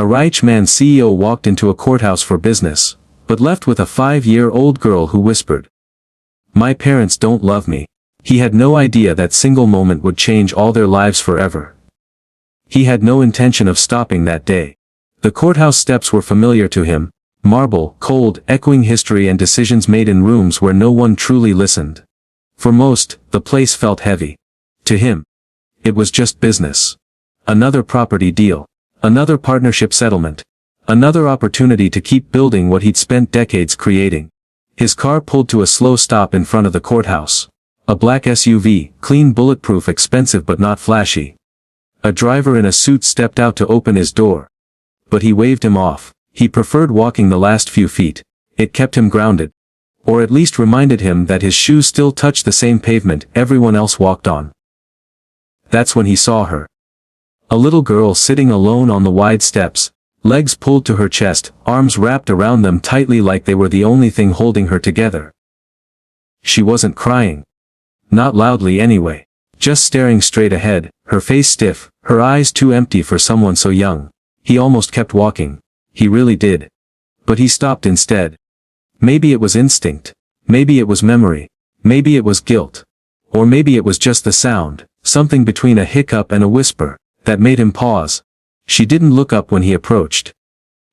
A rich man's CEO walked into a courthouse for business, but left with a 5-year-old girl who whispered, "My parents don't love me." He had no idea that single moment would change all their lives forever. He had no intention of stopping that day. The courthouse steps were familiar to him, marble, cold, echoing history and decisions made in rooms where no one truly listened. For most, the place felt heavy. To him, it was just business. Another property deal. Another partnership settlement. Another opportunity to keep building what he'd spent decades creating. His car pulled to a slow stop in front of the courthouse. A black SUV, clean, bulletproof, expensive but not flashy. A driver in a suit stepped out to open his door. But he waved him off. He preferred walking the last few feet. It kept him grounded. Or at least reminded him that his shoes still touched the same pavement everyone else walked on. That's when he saw her. A little girl sitting alone on the wide steps, legs pulled to her chest, arms wrapped around them tightly like they were the only thing holding her together. She wasn't crying. Not loudly anyway. Just staring straight ahead, her face stiff, her eyes too empty for someone so young. He almost kept walking. He really did. But he stopped instead. Maybe it was instinct. Maybe it was memory. Maybe it was guilt. Or maybe it was just the sound, something between a hiccup and a whisper, that made him pause. She didn't look up when he approached.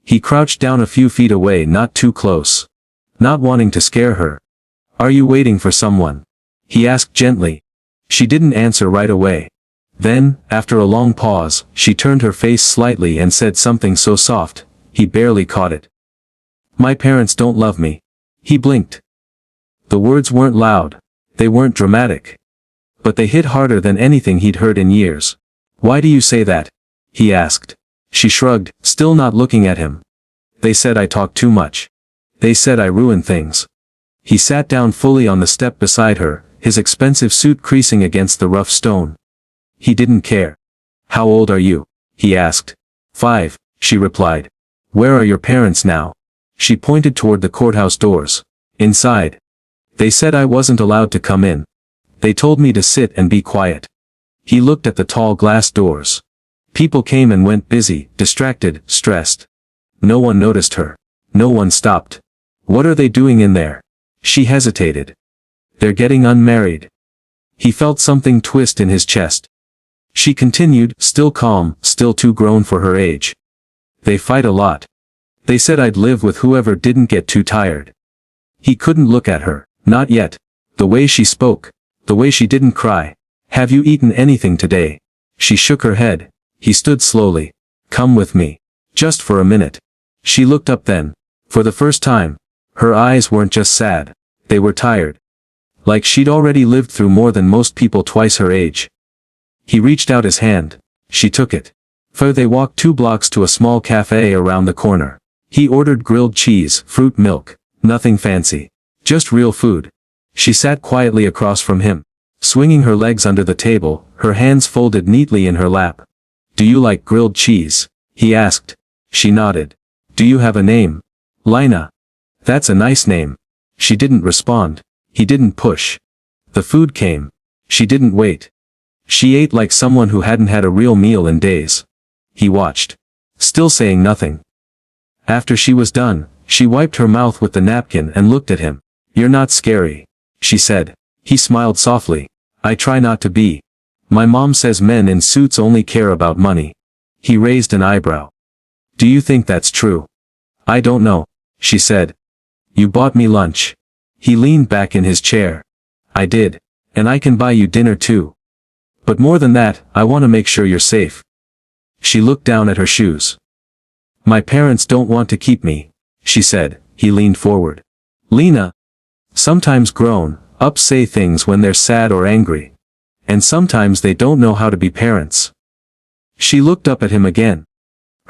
He crouched down a few feet away, not too close. Not wanting to scare her. "Are you waiting for someone?" he asked gently. She didn't answer right away. Then, after a long pause, she turned her face slightly and said something so soft, he barely caught it. "My parents don't love me." He blinked. The words weren't loud. They weren't dramatic. But they hit harder than anything he'd heard in years. "Why do you say that?" he asked. She shrugged, still not looking at him. "They said I talk too much. They said I ruin things." He sat down fully on the step beside her, his expensive suit creasing against the rough stone. He didn't care. "How old are you?" he asked. "5, she replied. "Where are your parents now?" She pointed toward the courthouse doors. "Inside. They said I wasn't allowed to come in. They told me to sit and be quiet." He looked at the tall glass doors. People came and went, busy, distracted, stressed. No one noticed her. No one stopped. "What are they doing in there?" She hesitated. "They're getting unmarried." He felt something twist in his chest. She continued, still calm, still too grown for her age. "They fight a lot. They said I'd live with whoever didn't get too tired." He couldn't look at her, not yet. The way she spoke, the way she didn't cry. "Have you eaten anything today?" She shook her head. He stood slowly. "Come with me. Just for a minute." She looked up then. For the first time, her eyes weren't just sad. They were tired. Like she'd already lived through more than most people twice her age. He reached out his hand. She took it. For they walked 2 blocks to a small cafe around the corner. He ordered grilled cheese, fruit milk, nothing fancy. Just real food. She sat quietly across from him, swinging her legs under the table, her hands folded neatly in her lap. "Do you like grilled cheese?" he asked. She nodded. "Do you have a name?" "Lina." "That's a nice name." She didn't respond. He didn't push. The food came. She didn't wait. She ate like someone who hadn't had a real meal in days. He watched, still saying nothing. After she was done, she wiped her mouth with the napkin and looked at him. "You're not scary," she said. He smiled softly. "I try not to be. My mom says men in suits only care about money." He raised an eyebrow. "Do you think that's true?" "I don't know," she said. "You bought me lunch." He leaned back in his chair. "I did. And I can buy you dinner too. But more than that, I want to make sure you're safe." She looked down at her shoes. "My parents don't want to keep me," she said. He leaned forward. "Lina. Sometimes grown ups say things when they're sad or angry. And sometimes they don't know how to be parents." She looked up at him again.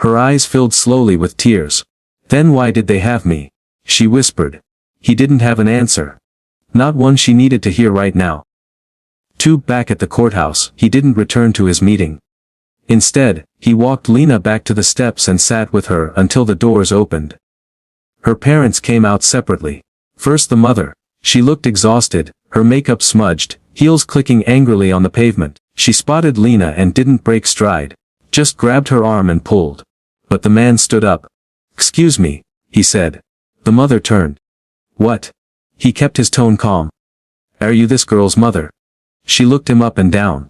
Her eyes filled slowly with tears. "Then why did they have me?" she whispered. He didn't have an answer. Not one she needed to hear right now. Back at the courthouse, he didn't return to his meeting. Instead, he walked Lina back to the steps and sat with her until the doors opened. Her parents came out separately. First the mother. She looked exhausted, her makeup smudged, heels clicking angrily on the pavement. She spotted Lina and didn't break stride. Just grabbed her arm and pulled. but the man stood up. "Excuse me," he said. The mother turned. "What?" He kept his tone calm. "Are you this girl's mother?" She looked him up and down.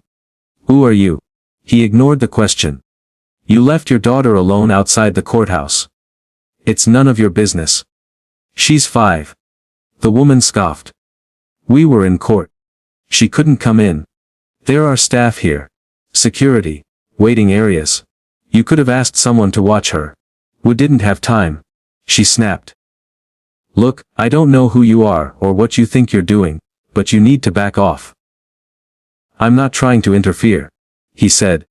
"Who are you?" He ignored the question. "You left your daughter alone outside the courthouse." "It's none of your business." "She's 5. The woman scoffed. "We were in court. She couldn't come in. There are staff here. Security. Waiting areas. You could have asked someone to watch her. We didn't have time." She snapped. "Look, I don't know who you are or what you think you're doing, but you need to back off." "I'm not trying to interfere," he said.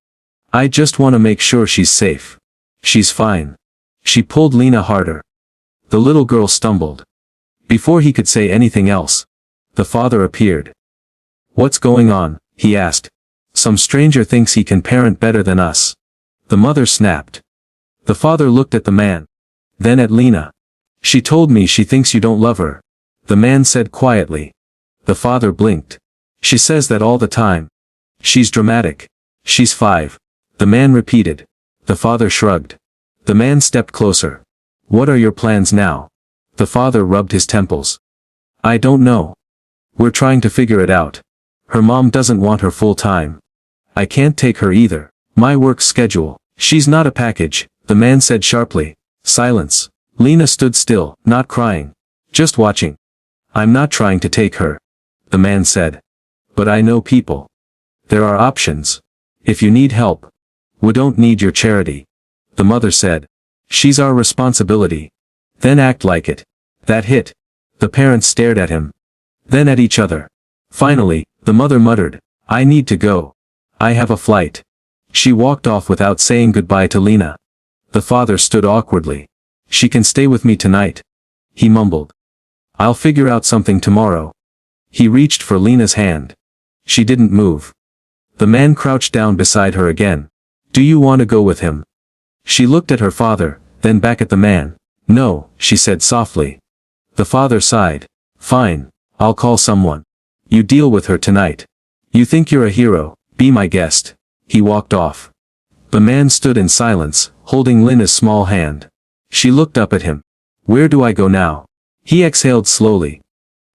"I just want to make sure she's safe. She's fine." She pulled Lena harder. The little girl stumbled. Before he could say anything else, the father appeared. "What's going on?" he asked. "Some stranger thinks he can parent better than us." The mother snapped. The father looked at the man. Then at Lena. "She told me she thinks you don't love her," the man said quietly. The father blinked. "She says that all the time. She's dramatic. She's 5. The man repeated. The father shrugged. The man stepped closer. "What are your plans now?" The father rubbed his temples. "I don't know. We're trying to figure it out. Her mom doesn't want her full time. I can't take her either. My work schedule." "She's not a package," the man said sharply. Silence. Lena stood still, not crying. Just watching. "I'm not trying to take her," the man said. "But I know people. There are options. If you need help. We don't need your charity," the mother said. "She's our responsibility." "Then act like it." That hit. The parents stared at him. Then at each other. Finally, the mother muttered, "I need to go. I have a flight." She walked off without saying goodbye to Lena. The father stood awkwardly. "She can stay with me tonight," he mumbled. "I'll figure out something tomorrow." He reached for Lena's hand. She didn't move. The man crouched down beside her again. "Do you want to go with him?" She looked at her father, then back at the man. "No," she said softly. The father sighed. "Fine, I'll call someone. You deal with her tonight. You think you're a hero, be my guest." He walked off. The man stood in silence, holding Lena's small hand. She looked up at him. "Where do I go now?" He exhaled slowly.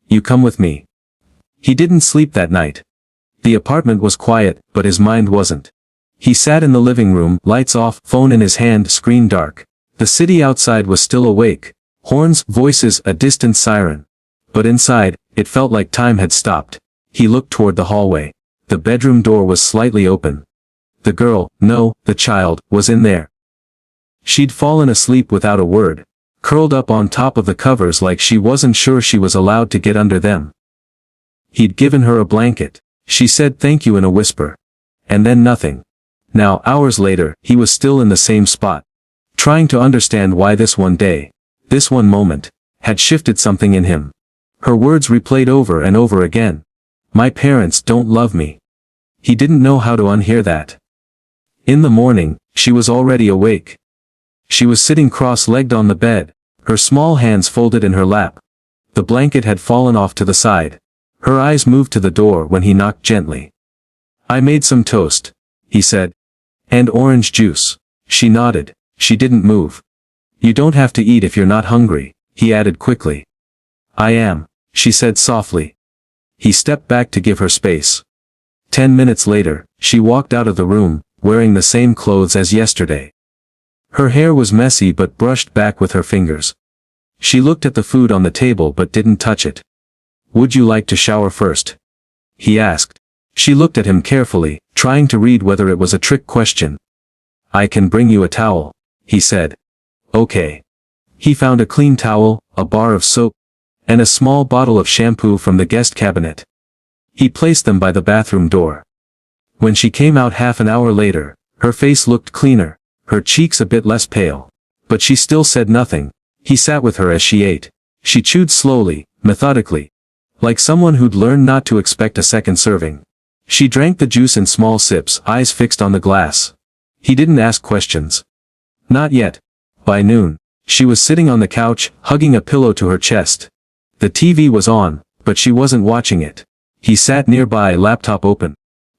"You come with me." He didn't sleep that night. The apartment was quiet, but his mind wasn't. He sat in the living room, lights off, phone in his hand, screen dark. The city outside was still awake. Horns, voices, a distant siren. But inside, it felt like time had stopped. He looked toward the hallway. The bedroom door was slightly open. The girl, no, the child, was in there. She'd fallen asleep without a word, curled up on top of the covers like she wasn't sure she was allowed to get under them. He'd given her a blanket. She said thank you in a whisper. And then nothing. Now, hours later, he was still in the same spot. Trying to understand why this one day, this one moment, had shifted something in him. Her words replayed over and over again. "My parents don't love me." He didn't know how to unhear that. In the morning, she was already awake. She was sitting cross-legged on the bed, her small hands folded in her lap. The blanket had fallen off to the side. Her eyes moved to the door when he knocked gently. "I made some toast," he said. "And orange juice." She nodded. She didn't move. "You don't have to eat if you're not hungry," he added quickly. "I am," she said softly. He stepped back to give her space. 10 minutes later, she walked out of the room, wearing the same clothes as yesterday. Her hair was messy but brushed back with her fingers. She looked at the food on the table but didn't touch it. "Would you like to shower first?" he asked. She looked at him carefully, trying to read whether it was a trick question. "I can bring you a towel," he said. "Okay." He found a clean towel, a bar of soap, and a small bottle of shampoo from the guest cabinet. He placed them by the bathroom door. When she came out half an hour later, her face looked cleaner, her cheeks a bit less pale. But she still said nothing. He sat with her as she ate. She chewed slowly, methodically. Like someone who'd learned not to expect a second serving. She drank the juice in small sips, eyes fixed on the glass. He didn't ask questions. Not yet. By noon, she was sitting on the couch, hugging a pillow to her chest. The TV was on, but she wasn't watching it. He sat nearby, laptop open,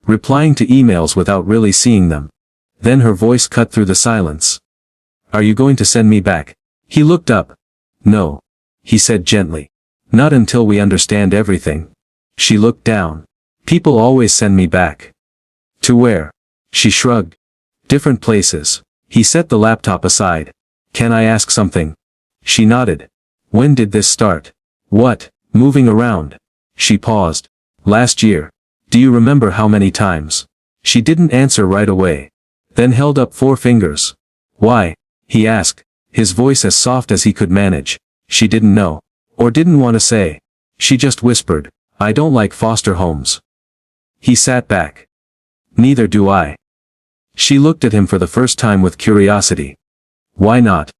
replying to emails without really seeing them. Then her voice cut through the silence. Are you going to send me back? He looked up. No. He said gently. Not until we understand everything. She looked down. People always send me back. To where? She shrugged. Different places. He set the laptop aside. Can I ask something? She nodded. When did this start? What? Moving around. She paused. Last year. Do you remember how many times? She didn't answer right away. Then held up 4 fingers. Why? He asked, his voice as soft as he could manage. She didn't know. Or didn't want to say. She just whispered, I don't like foster homes. He sat back. Neither do I. She looked at him for the first time with curiosity. Why not?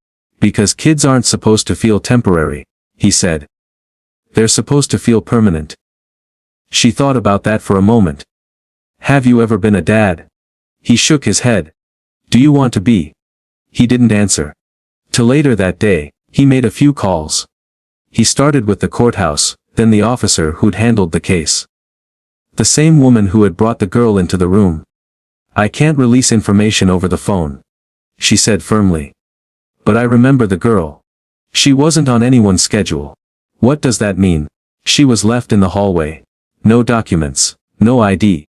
Because kids aren't supposed to feel temporary, he said. They're supposed to feel permanent. She thought about that for a moment. Have you ever been a dad? He shook his head. Do you want to be? He didn't answer. Till later that day, he made a few calls. He started with the courthouse, then the officer who'd handled the case. The same woman who had brought the girl into the room. I can't release information over the phone, she said firmly. But I remember the girl. She wasn't on anyone's schedule. What does that mean? She was left in the hallway. No documents, no ID.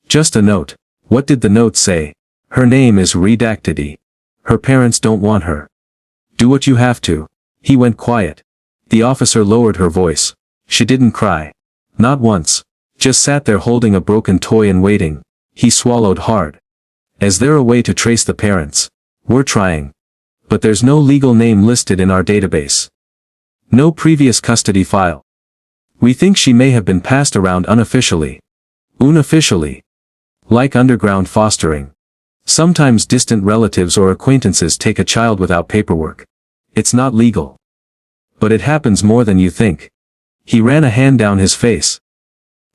Just a note. What did the note say? Her name is redacted. Her parents don't want her. Do what you have to. He went quiet. The officer lowered her voice. She didn't cry. Not once. Just sat there holding a broken toy and waiting. He swallowed hard. Is there a way to trace the parents? We're trying. But there's no legal name listed in our database. No previous custody file. We think she may have been passed around unofficially. Unofficially. Like underground fostering. Sometimes distant relatives or acquaintances take a child without paperwork. It's not legal. But it happens more than you think. He ran a hand down his face.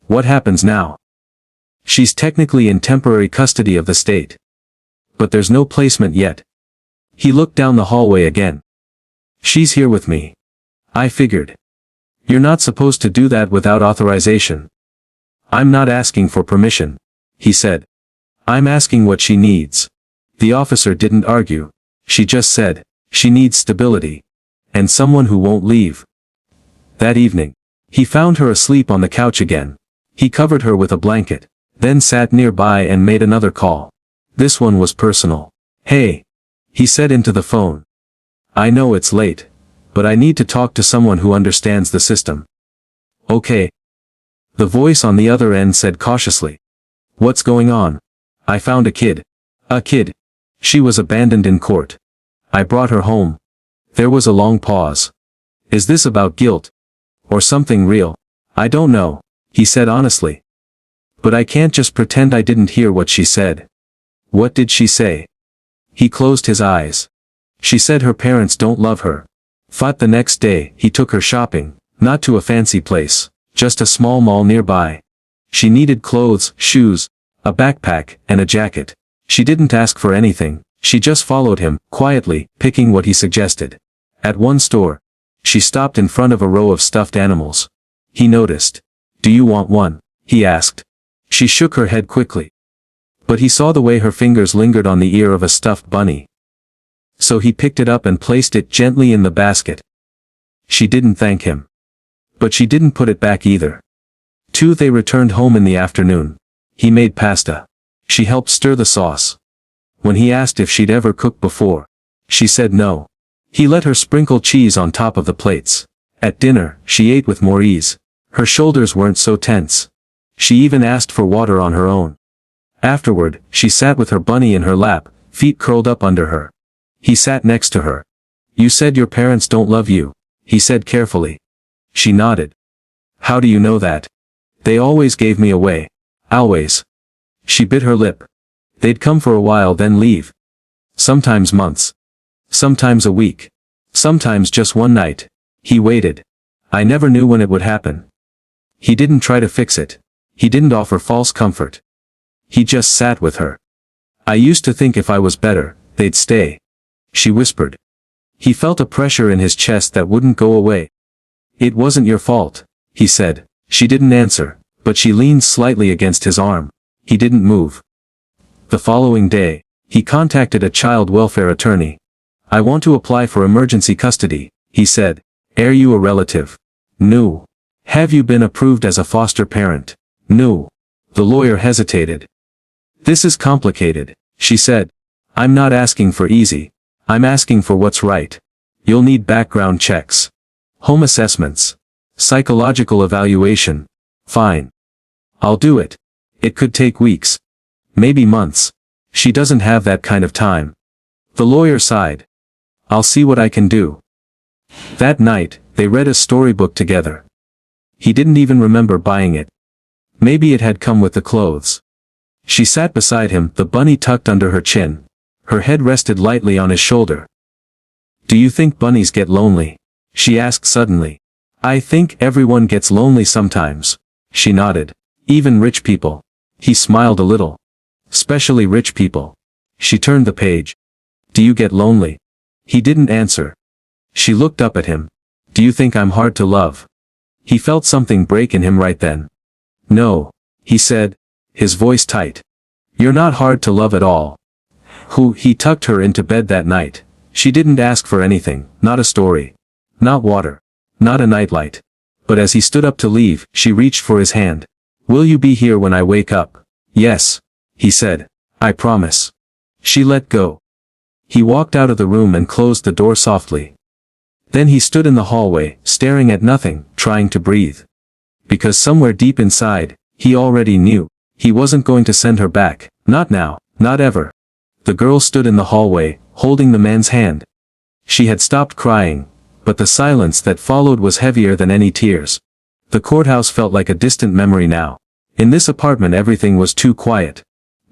What happens now? She's technically in temporary custody of the state. But there's no placement yet. He looked down the hallway again. She's here with me. I figured. You're not supposed to do that without authorization. I'm not asking for permission, he said. I'm asking what she needs. The officer didn't argue. She just said, she needs stability. And someone who won't leave. That evening, he found her asleep on the couch again. He covered her with a blanket, then sat nearby and made another call. This one was personal. Hey, he said into the phone. I know it's late, but I need to talk to someone who understands the system. Okay. The voice on the other end said cautiously. What's going on? I found a kid. A kid. She was abandoned in court. I brought her home. There was a long pause. Is this about guilt? Or something real? I don't know, he said honestly. But I can't just pretend I didn't hear what she said. What did she say? He closed his eyes. She said her parents don't love her. Thought the next day, he took her shopping, not to a fancy place, just a small mall nearby. She needed clothes, shoes, a backpack, and a jacket. She didn't ask for anything, she just followed him, quietly, picking what he suggested. At one store, she stopped in front of a row of stuffed animals. He noticed. Do you want one? He asked. She shook her head quickly. But he saw the way her fingers lingered on the ear of a stuffed bunny. So he picked it up and placed it gently in the basket. She didn't thank him. But she didn't put it back either. They returned home in the afternoon. He made pasta. She helped stir the sauce. When he asked if she'd ever cooked before, she said no. He let her sprinkle cheese on top of the plates. At dinner, she ate with more ease. Her shoulders weren't so tense. She even asked for water on her own. Afterward, she sat with her bunny in her lap, feet curled up under her. He sat next to her. You said your parents don't love you, he said carefully. She nodded. How do you know that? They always gave me away. Always. She bit her lip. They'd come for a while then leave. Sometimes months. Sometimes a week. Sometimes just one night. He waited. I never knew when it would happen. He didn't try to fix it. He didn't offer false comfort. He just sat with her. I used to think if I was better, they'd stay. She whispered. He felt a pressure in his chest that wouldn't go away. It wasn't your fault, he said. She didn't answer, but she leaned slightly against his arm. He didn't move. The following day, he contacted a child welfare attorney. I want to apply for emergency custody, he said. Are you a relative? No. Have you been approved as a foster parent? No. The lawyer hesitated. This is complicated, she said. I'm not asking for easy. I'm asking for what's right. You'll need background checks. Home assessments. Psychological evaluation. Fine. I'll do it. It could take weeks. Maybe months. She doesn't have that kind of time. The lawyer sighed. I'll see what I can do. That night, they read a storybook together. He didn't even remember buying it. Maybe it had come with the clothes. She sat beside him, the bunny tucked under her chin. Her head rested lightly on his shoulder. Do you think bunnies get lonely? She asked suddenly. I think everyone gets lonely sometimes. She nodded. Even rich people. He smiled a little. Especially rich people. She turned the page. Do you get lonely? He didn't answer. She looked up at him. Do you think I'm hard to love? He felt something break in him right then. No, he said, his voice tight. You're not hard to love at all. He tucked her into bed that night. She didn't ask for anything, not a story. Not water. Not a nightlight. But as he stood up to leave, she reached for his hand. Will you be here when I wake up? Yes, he said. I promise. She let go. He walked out of the room and closed the door softly. Then he stood in the hallway, staring at nothing, trying to breathe. Because somewhere deep inside, he already knew. He wasn't going to send her back, not now, not ever. The girl stood in the hallway, holding the man's hand. She had stopped crying, but the silence that followed was heavier than any tears. The courthouse felt like a distant memory now. In this apartment everything was too quiet.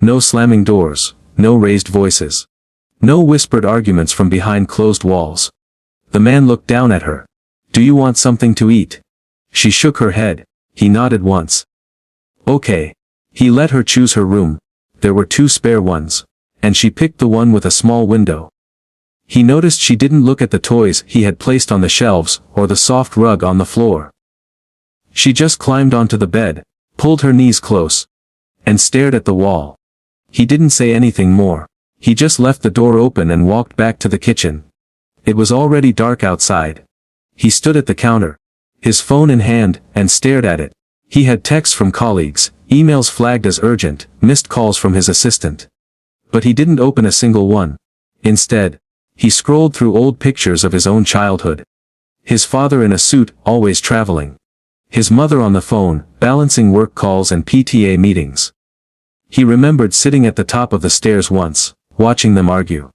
No slamming doors, no raised voices. No whispered arguments from behind closed walls. The man looked down at her. Do you want something to eat? She shook her head. He nodded once. Okay. He let her choose her room. There were 2 spare ones. And she picked the one with a small window. He noticed she didn't look at the toys he had placed on the shelves, or the soft rug on the floor. She just climbed onto the bed, pulled her knees close, and stared at the wall. He didn't say anything more. He just left the door open and walked back to the kitchen. It was already dark outside. He stood at the counter, his phone in hand, and stared at it. He had texts from colleagues, emails flagged as urgent, missed calls from his assistant. But he didn't open a single one. Instead, he scrolled through old pictures of his own childhood. His father in a suit, always traveling. His mother on the phone, balancing work calls and PTA meetings. He remembered sitting at the top of the stairs once, watching them argue.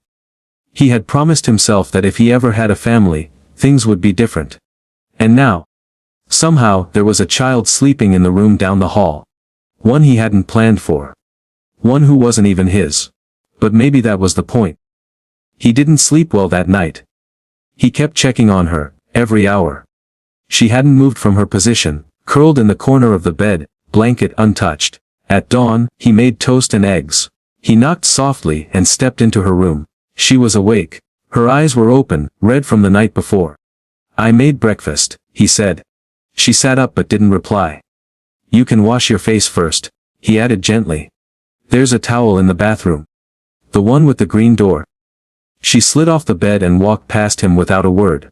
He had promised himself that if he ever had a family, things would be different. And now, somehow, there was a child sleeping in the room down the hall. One he hadn't planned for. One who wasn't even his. But maybe that was the point. He didn't sleep well that night. He kept checking on her, every hour. She hadn't moved from her position, curled in the corner of the bed, blanket untouched. At dawn, he made toast and eggs. He knocked softly and stepped into her room. She was awake. Her eyes were open, red from the night before. I made breakfast, he said. She sat up but didn't reply. You can wash your face first, he added gently. There's a towel in the bathroom. The one with the green door. She slid off the bed and walked past him without a word.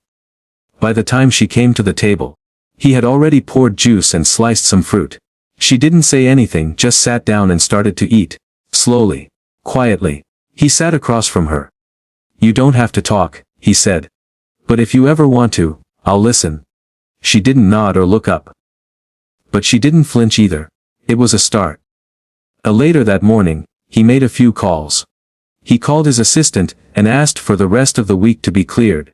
By the time she came to the table, he had already poured juice and sliced some fruit. She didn't say anything, just sat down and started to eat. Slowly. Quietly. He sat across from her. You don't have to talk, he said. But if you ever want to, I'll listen. She didn't nod or look up. But she didn't flinch either. It was a start. Later that morning, he made a few calls. He called his assistant, and asked for the rest of the week to be cleared.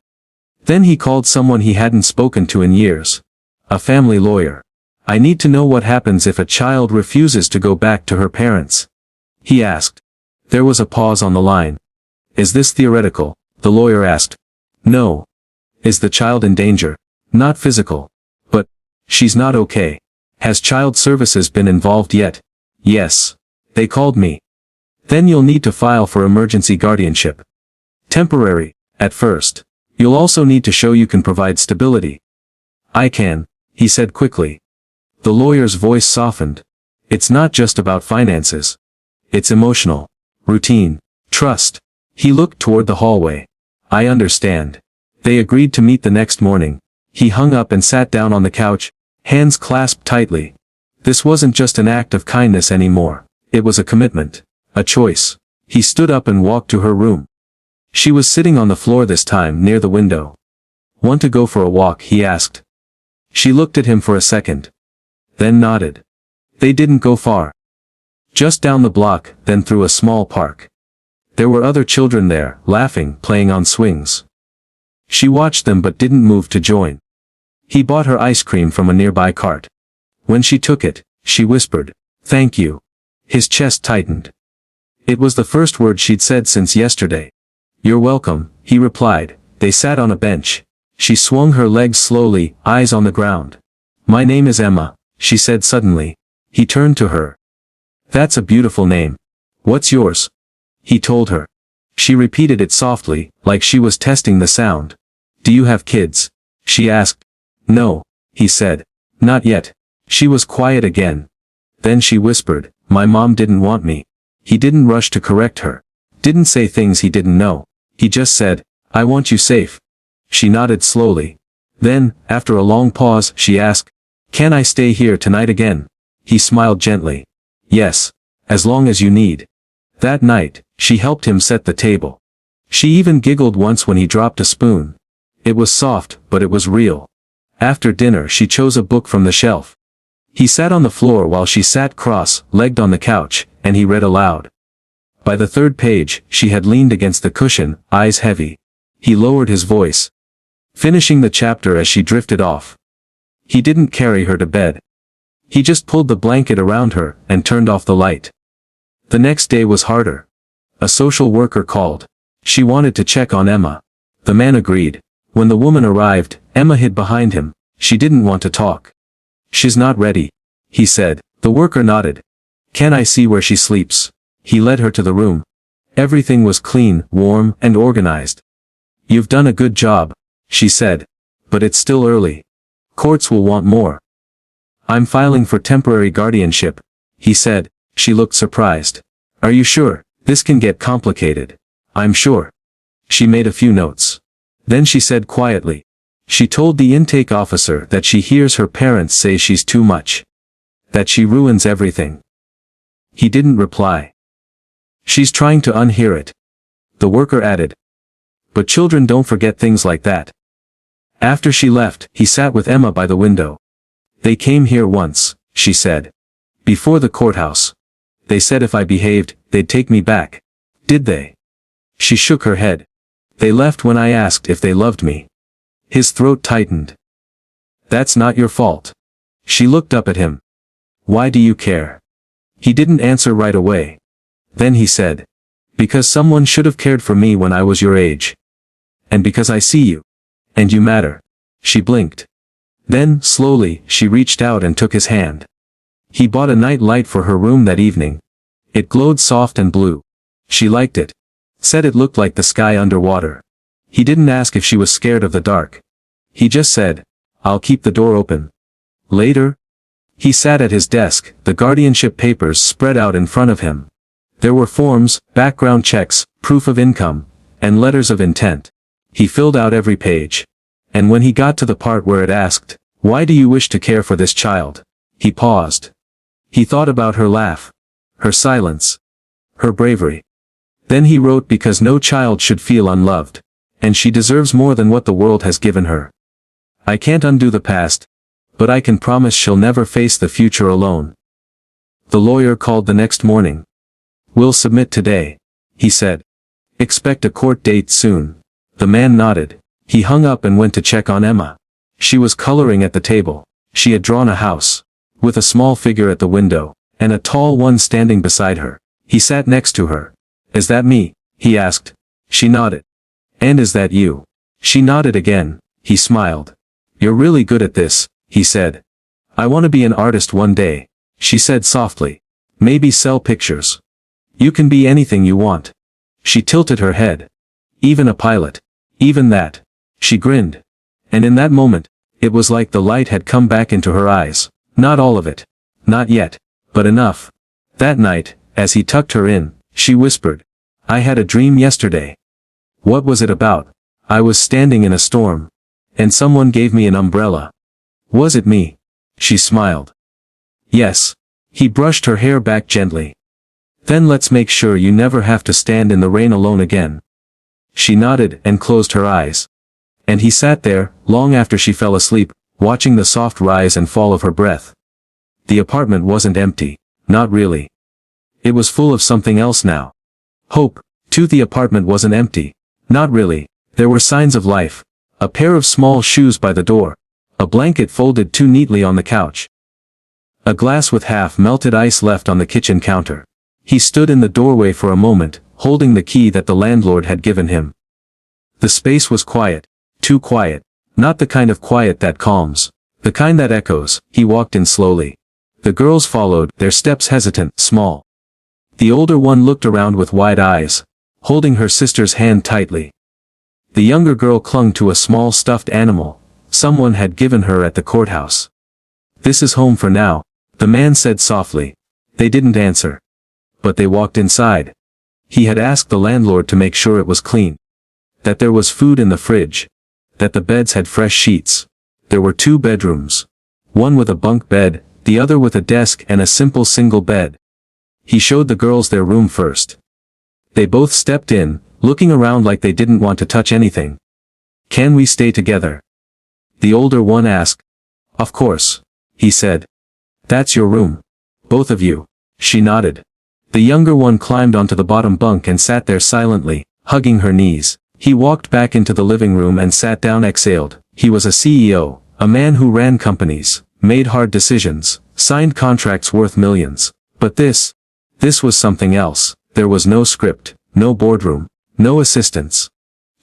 Then he called someone he hadn't spoken to in years. A family lawyer. I need to know what happens if a child refuses to go back to her parents. He asked. There was a pause on the line. Is this theoretical? The lawyer asked. No. Is the child in danger? Not physical. But, she's not okay. Has child services been involved yet? Yes. They called me. Then you'll need to file for emergency guardianship. Temporary, at first. You'll also need to show you can provide stability. I can, he said quickly. The lawyer's voice softened. It's not just about finances. It's emotional. Routine. Trust. He looked toward the hallway. I understand. They agreed to meet the next morning. He hung up and sat down on the couch, hands clasped tightly. This wasn't just an act of kindness anymore. It was a commitment. A choice. He stood up and walked to her room. She was sitting on the floor this time near the window. Want to go for a walk? He asked. She looked at him for a second. Then nodded. They didn't go far. Just down the block, then through a small park. There were other children there, laughing, playing on swings. She watched them but didn't move to join. He bought her ice cream from a nearby cart. When she took it, she whispered, "Thank you." His chest tightened. It was the first word she'd said since yesterday. "You're welcome," he replied. They sat on a bench. She swung her legs slowly, eyes on the ground. "My name is Emma," she said suddenly. He turned to her. "That's a beautiful name. What's yours?" He told her. She repeated it softly, like she was testing the sound. "Do you have kids?" she asked. "No," he said. "Not yet." She was quiet again. Then she whispered, "My mom didn't want me." He didn't rush to correct her. Didn't say things he didn't know. He just said, "I want you safe." She nodded slowly. Then, after a long pause, she asked, "Can I stay here tonight again?" He smiled gently. "Yes. As long as you need." That night, she helped him set the table. She even giggled once when he dropped a spoon. It was soft, but it was real. After dinner she chose a book from the shelf. He sat on the floor while she sat cross-legged on the couch, and he read aloud. By the third page, she had leaned against the cushion, eyes heavy. He lowered his voice, finishing the chapter as she drifted off. He didn't carry her to bed. He just pulled the blanket around her, and turned off the light. The next day was harder. A social worker called. She wanted to check on Emma. The man agreed. When the woman arrived, Emma hid behind him. She didn't want to talk. "She's not ready," he said. The worker nodded. "Can I see where she sleeps?" He led her to the room. Everything was clean, warm, and organized. "You've done a good job," she said. "But it's still early. Courts will want more." "I'm filing for temporary guardianship," he said. She looked surprised. "Are you sure? This can get complicated." "I'm sure." She made a few notes. Then she said quietly. She told the intake officer that she hears her parents say she's too much. That she ruins everything. He didn't reply. "She's trying to unhear it," the worker added. "But children don't forget things like that." After she left, he sat with Emma by the window. "They came here once," she said. "Before the courthouse. They said if I behaved, they'd take me back." "Did they?" She shook her head. "They left when I asked if they loved me." His throat tightened. "That's not your fault." She looked up at him. "Why do you care?" He didn't answer right away. Then he said, "Because someone should have cared for me when I was your age. And because I see you. And you matter." She blinked. Then, slowly, she reached out and took his hand. He bought a night light for her room that evening. It glowed soft and blue. She liked it. Said it looked like the sky underwater. He didn't ask if she was scared of the dark. He just said, "I'll keep the door open." Later, he sat at his desk, the guardianship papers spread out in front of him. There were forms, background checks, proof of income, and letters of intent. He filled out every page. And when he got to the part where it asked, "Why do you wish to care for this child?" he paused. He thought about her laugh. Her silence. Her bravery. Then he wrote, "Because no child should feel unloved. And she deserves more than what the world has given her. I can't undo the past. But I can promise she'll never face the future alone." The lawyer called the next morning. "We'll submit today," he said. "Expect a court date soon." The man nodded. He hung up and went to check on Emma. She was coloring at the table. She had drawn a house. With a small figure at the window, and a tall one standing beside her. He sat next to her. "Is that me?" he asked. She nodded. "And is that you?" She nodded again. He smiled. "You're really good at this," he said. "I want to be an artist one day," she said softly. "Maybe sell pictures. You can be anything you want." She tilted her head. "Even a pilot. Even that." She grinned. And in that moment, it was like the light had come back into her eyes. Not all of it. Not yet. But enough. That night, as he tucked her in, she whispered, "I had a dream yesterday." "What was it about?" I was standing in a storm. And someone gave me an umbrella. Was it me? She smiled. Yes. He brushed her hair back gently. Then let's make sure you never have to stand in the rain alone again. She nodded and closed her eyes. And he sat there, long after she fell asleep, watching the soft rise and fall of her breath. The apartment wasn't empty, not really. It was full of something else now. Hope, too. The apartment wasn't empty, not really. There were signs of life. A pair of small shoes by the door. A blanket folded too neatly on the couch. A glass with half-melted ice left on the kitchen counter. He stood in the doorway for a moment, holding the key that the landlord had given him. The space was quiet. Too quiet. Not the kind of quiet that calms. The kind that echoes. He walked in slowly. The girls followed, their steps hesitant, small. The older one looked around with wide eyes, holding her sister's hand tightly. The younger girl clung to a small stuffed animal someone had given her at the courthouse. This is home for now, the man said softly. They didn't answer. But they walked inside. He had asked the landlord to make sure it was clean. That there was food in the fridge. That the beds had fresh sheets. There were 2 bedrooms. One with a bunk bed, the other with a desk and a simple single bed. He showed the girls their room first. They both stepped in, looking around like they didn't want to touch anything. Can we stay together? The older one asked. Of course, he said. That's your room. Both of you. She nodded. The younger one climbed onto the bottom bunk and sat there silently, hugging her knees. He walked back into the living room and sat down, exhaled. He was a CEO, a man who ran companies, made hard decisions, signed contracts worth millions. But this was something else. There was no script, no boardroom, no assistants.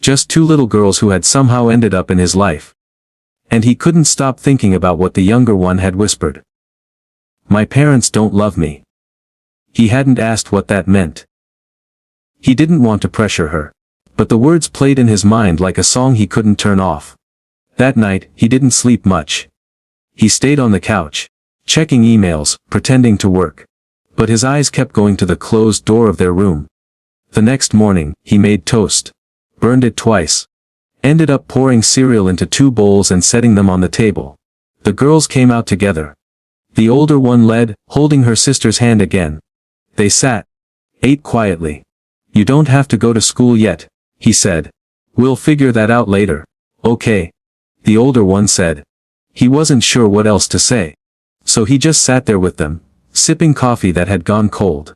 Just 2 little girls who had somehow ended up in his life. And he couldn't stop thinking about what the younger one had whispered. My parents don't love me. He hadn't asked what that meant. He didn't want to pressure her. But the words played in his mind like a song he couldn't turn off. That night, he didn't sleep much. He stayed on the couch, checking emails, pretending to work. But his eyes kept going to the closed door of their room. The next morning, he made toast. Burned it twice. Ended up pouring cereal into 2 bowls and setting them on the table. The girls came out together. The older one led, holding her sister's hand again. They sat. Ate quietly. You don't have to go to school yet, he said. We'll figure that out later. Okay. The older one said. He wasn't sure what else to say. So he just sat there with them, sipping coffee that had gone cold.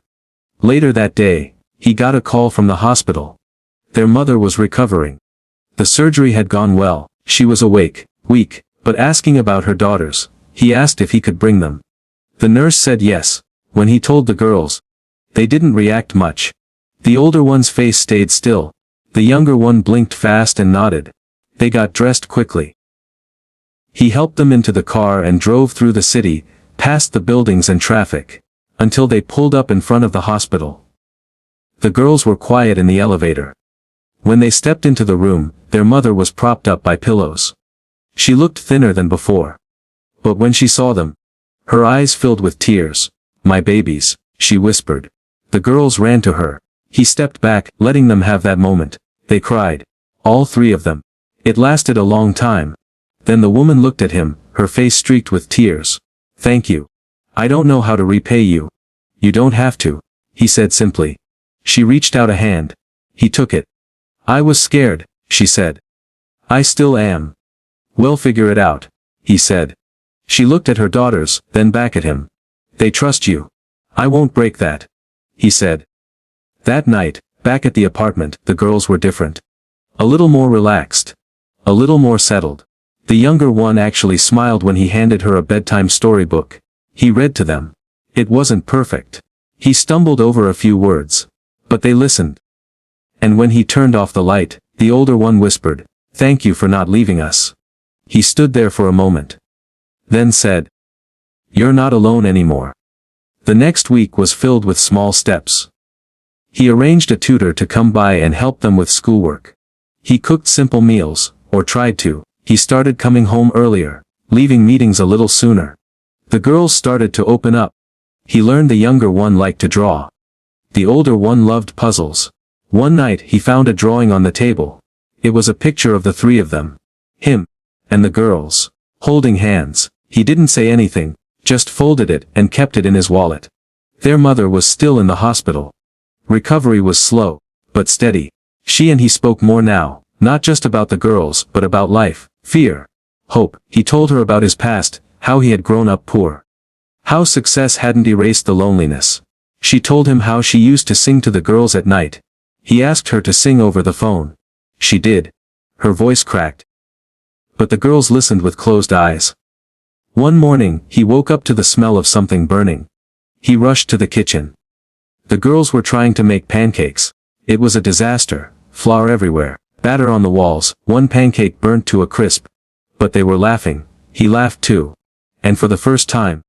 Later that day, he got a call from the hospital. Their mother was recovering. The surgery had gone well. She was awake, weak, but asking about her daughters. He asked if he could bring them. The nurse said yes. When he told the girls, they didn't react much. The older one's face stayed still. The younger one blinked fast and nodded. They got dressed quickly. He helped them into the car and drove through the city, past the buildings and traffic, until they pulled up in front of the hospital. The girls were quiet in the elevator. When they stepped into the room, their mother was propped up by pillows. She looked thinner than before. But when she saw them, her eyes filled with tears. My babies, she whispered. The girls ran to her. He stepped back, letting them have that moment. They cried. All 3 of them. It lasted a long time. Then the woman looked at him, her face streaked with tears. Thank you. I don't know how to repay you. You don't have to, he said simply. She reached out a hand. He took it. I was scared, she said. I still am. We'll figure it out, he said. She looked at her daughters, then back at him. They trust you. I won't break that, he said. That night, back at the apartment, the girls were different. A little more relaxed. A little more settled. The younger one actually smiled when he handed her a bedtime storybook. He read to them. It wasn't perfect. He stumbled over a few words. But they listened. And when he turned off the light, the older one whispered, Thank you for not leaving us. He stood there for a moment. Then said, You're not alone anymore. The next week was filled with small steps. He arranged a tutor to come by and help them with schoolwork. He cooked simple meals, or tried to. He started coming home earlier, leaving meetings a little sooner. The girls started to open up. He learned the younger one liked to draw. The older one loved puzzles. One night he found a drawing on the table. It was a picture of the three of them. Him. And the girls. Holding hands. He didn't say anything, just folded it and kept it in his wallet. Their mother was still in the hospital. Recovery was slow, but steady. She and he spoke more now, not just about the girls but about life, fear, hope. He told her about his past, how he had grown up poor. How success hadn't erased the loneliness. She told him how she used to sing to the girls at night. He asked her to sing over the phone. She did. Her voice cracked. But the girls listened with closed eyes. One morning, he woke up to the smell of something burning. He rushed to the kitchen. The girls were trying to make pancakes. It was a disaster, flour everywhere, batter on the walls, one pancake burnt to a crisp. But they were laughing. He laughed too. And for the first time,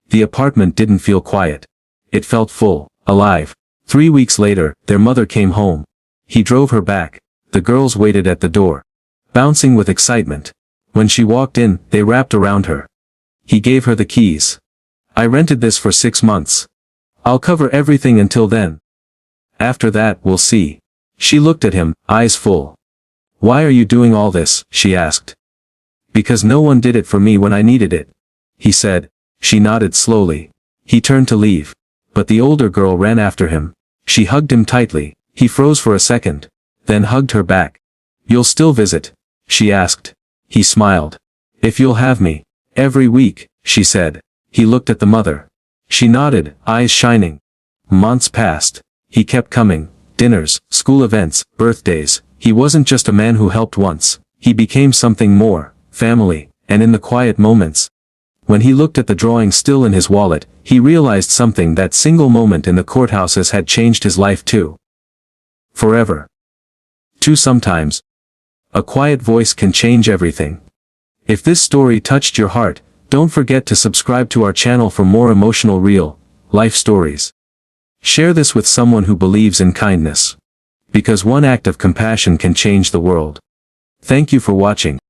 the apartment didn't feel quiet. It felt full, alive. 3 weeks later, their mother came home. He drove her back. The girls waited at the door, bouncing with excitement. When she walked in, they wrapped around her. He gave her the keys. I rented this for 6 months. I'll cover everything until then. After that, we'll see. She looked at him, eyes full. Why are you doing all this? She asked. Because no one did it for me when I needed it, he said. She nodded slowly. He turned to leave. But the older girl ran after him. She hugged him tightly. He froze for a second, then hugged her back. You'll still visit? She asked. He smiled. If you'll have me. Every week, she said. He looked at the mother. She nodded, eyes shining. Months passed. He kept coming. Dinners, school events, birthdays. He wasn't just a man who helped once. He became something more, family, and in the quiet moments. When he looked at the drawing still in his wallet, he realized something. That single moment in the courthouses had changed his life too. Forever. Too sometimes. A quiet voice can change everything. If this story touched your heart, don't forget to subscribe to our channel for more emotional real life stories. Share this with someone who believes in kindness. Because one act of compassion can change the world. Thank you for watching.